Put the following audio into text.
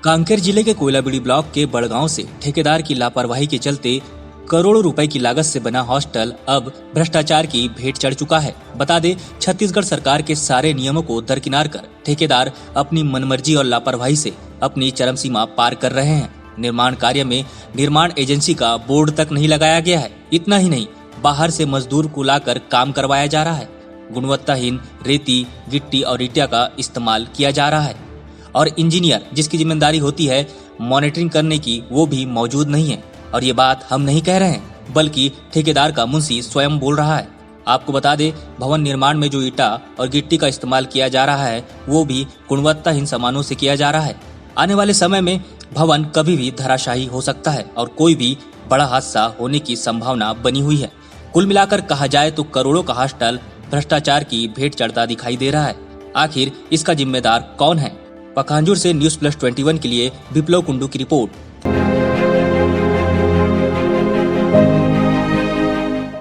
कांकेर जिले के कोयलाबीड़ी ब्लॉक के बड़गांव से ठेकेदार की लापरवाही के चलते करोड़ों रुपए की लागत से बना हॉस्टल अब भ्रष्टाचार की भेंट चढ़ चुका है। बता दे, छत्तीसगढ़ सरकार के सारे नियमों को दरकिनार कर ठेकेदार अपनी मनमर्जी और लापरवाही से अपनी चरम सीमा पार कर रहे हैं। निर्माण कार्य में निर्माण एजेंसी का बोर्ड तक नहीं लगाया गया है। इतना ही नहीं, बाहर से मजदूर को लाकर काम करवाया जा रहा है। गुणवत्ताहीन रेती, गिट्टी और ईंटा का इस्तेमाल किया जा रहा है और इंजीनियर जिसकी जिम्मेदारी होती है मॉनिटरिंग करने की, वो भी मौजूद नहीं है। और ये बात हम नहीं कह रहे हैं, बल्कि ठेकेदार का मुंशी स्वयं बोल रहा है। आपको बता दे, भवन निर्माण में जो ईंटा और गिट्टी का इस्तेमाल किया जा रहा है, वो भी गुणवत्ताहीन सामानों से किया जा रहा है। आने वाले समय में भवन कभी भी धराशायी हो सकता है और कोई भी बड़ा हादसा होने की संभावना बनी हुई है। कुल मिलाकर कहा जाए तो करोड़ों का हॉस्टल भ्रष्टाचार की भेंट चढ़ता दिखाई दे रहा है। आखिर इसका जिम्मेदार कौन है? पखांजूर से न्यूज़ प्लस 21 के लिए विप्लव कुंडू की रिपोर्ट।